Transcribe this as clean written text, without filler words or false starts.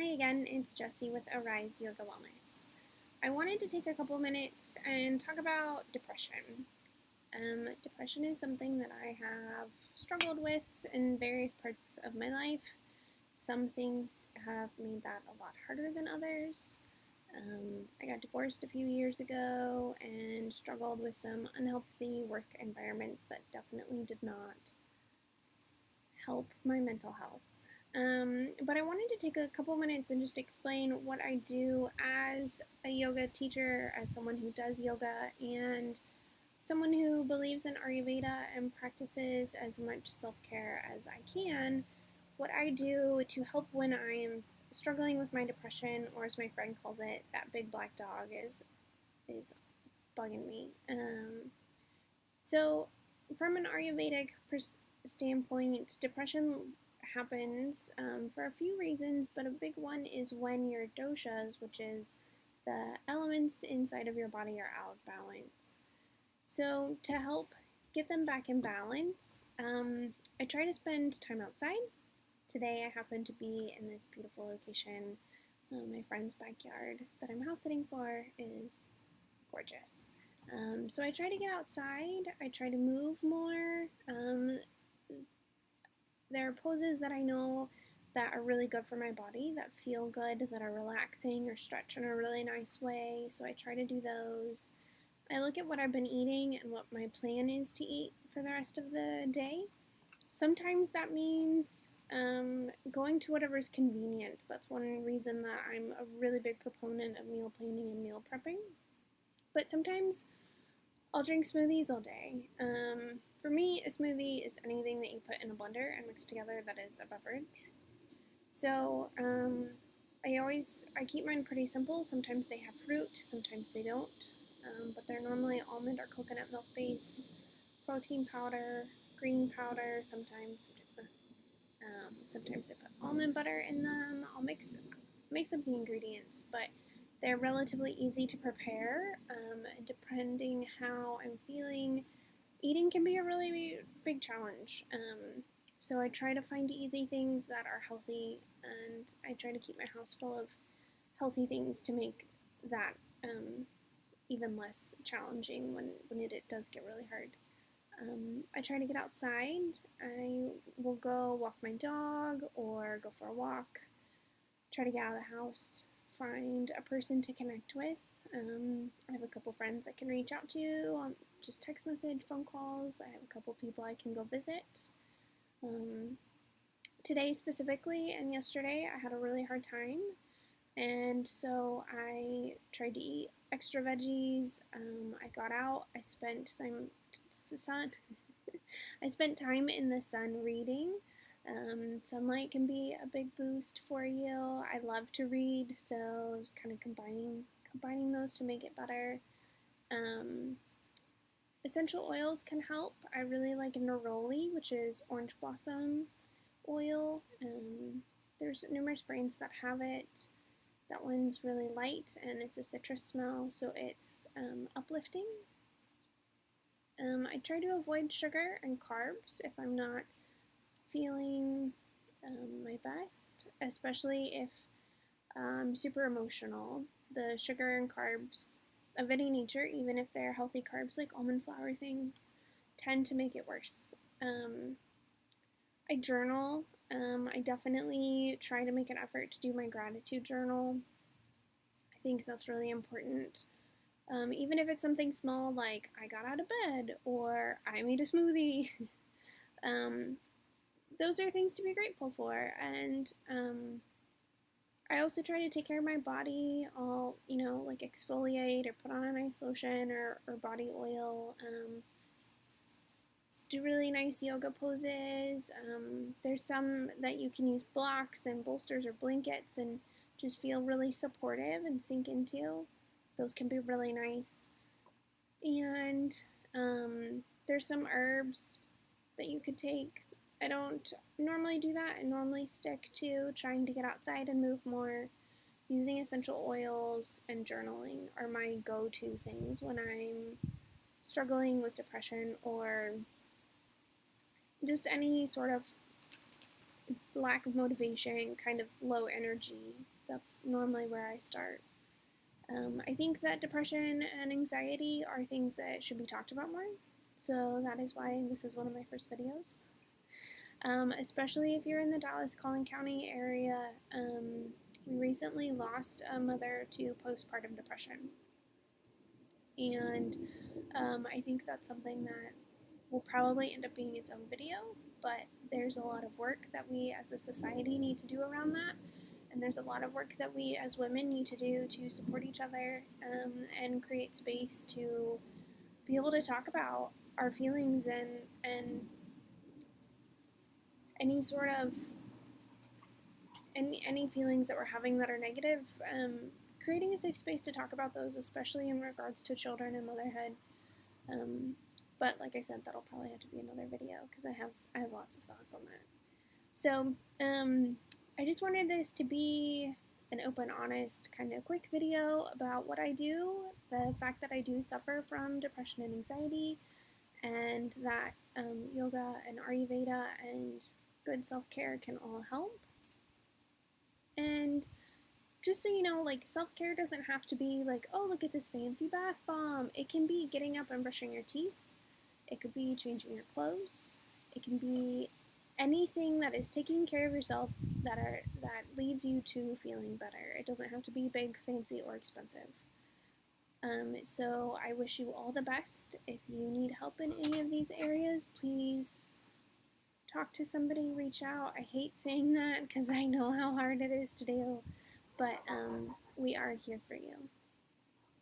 Hi again, it's Jessie with Arise Yoga Wellness. I wanted to take a couple minutes and talk about depression. Depression is something that I have struggled with in various parts of my life. Some things have made that a lot harder than others. I got divorced a few years ago and struggled with some unhealthy work environments that definitely did not help my mental health. But I wanted to take a couple minutes and just explain what I do as a yoga teacher, as someone who does yoga, and someone who believes in Ayurveda and practices as much self care as I can. What I do to help when I am struggling with my depression, or as my friend calls it, that big black dog is bugging me. So, from an Ayurvedic standpoint, depression happens for a few reasons, but a big one is when your doshas, which is the elements inside of your body, are out of balance. So, to help get them back in balance, I try to spend time outside. Today, I happen to be in this beautiful location. My friend's backyard that I'm house sitting for is gorgeous. So I try to get outside. I try to move more. There are poses that I know that are really good for my body, that feel good, that are relaxing or stretch in a really nice way. So I try to do those. I look at what I've been eating and what my plan is to eat for the rest of the day. Sometimes that means going to whatever's convenient. That's one reason that I'm a really big proponent of meal planning and meal prepping. But sometimes I'll drink smoothies all day. For me, a smoothie is anything that you put in a blender and mix together that is a beverage. So I keep mine pretty simple. Sometimes they have fruit, sometimes they don't. But they're normally almond or coconut milk based, protein powder, green powder. Sometimes I put almond butter in them. I'll mix up the ingredients, but they're relatively easy to prepare. Depending how I'm feeling, eating can be a really big challenge. So I try to find easy things that are healthy, and I try to keep my house full of healthy things to make that even less challenging when it does get really hard. I try to get outside. I will go walk my dog or go for a walk, try to get out of the house, find a person to connect with. I have a couple friends I can reach out to on just text message, phone calls. I have a couple people I can go visit. Today specifically and yesterday I had a really hard time, and so I tried to eat extra veggies. I got out. I spent I spent time in the sun reading. Sunlight can be a big boost for you. I love to read, so kind of combining those to make it better. Essential oils can help. I really like neroli, which is orange blossom oil. There's numerous brands that have it. That one's really light and it's a citrus smell, so it's uplifting. I try to avoid sugar and carbs if I'm not feeling my best, especially if I'm super emotional. The sugar and carbs of any nature, even if they're healthy carbs like almond flour things, tend to make it worse. I journal. I definitely try to make an effort to do my gratitude journal. I think that's really important. Even if it's something small like I got out of bed or I made a smoothie, those are things to be grateful for. And I also try to take care of my body. I'll, like exfoliate or put on a nice lotion or body oil. Do really nice yoga poses. There's some that you can use blocks and bolsters or blankets and just feel really supportive and sink into. Those can be really nice. And there's some herbs that you could take. I don't normally do that. I normally stick to trying to get outside and move more. Using essential oils and journaling are my go-to things when I'm struggling with depression or just any sort of lack of motivation, kind of low energy. That's normally where I start. I think that depression and anxiety are things that should be talked about more. So that is why this is one of my first videos. Especially if you're in the Dallas-Collin County area. We recently lost a mother to postpartum depression. And I think that's something that will probably end up being its own video, but there's a lot of work that we as a society need to do around that. And there's a lot of work that we as women need to do to support each other and create space to be able to talk about our feelings and any sort of any feelings that we're having that are negative. Creating a safe space to talk about those, especially in regards to children and motherhood. But like I said, that'll probably have to be another video because I have lots of thoughts on that. So I just wanted this to be an open, honest, kind of quick video about what I do, the fact that I do suffer from depression and anxiety, and that yoga and Ayurveda and good self-care can all help. And just so you know, like, self-care doesn't have to be like, oh, look at this fancy bath bomb. It can be getting up and brushing your teeth. It could be changing your clothes. It can be anything that is taking care of yourself that leads you to feeling better. It doesn't have to be big, fancy, or expensive. So I wish you all the best. If you need help in any of these areas, please talk to somebody, reach out. I hate saying that because I know how hard it is to do, but we are here for you.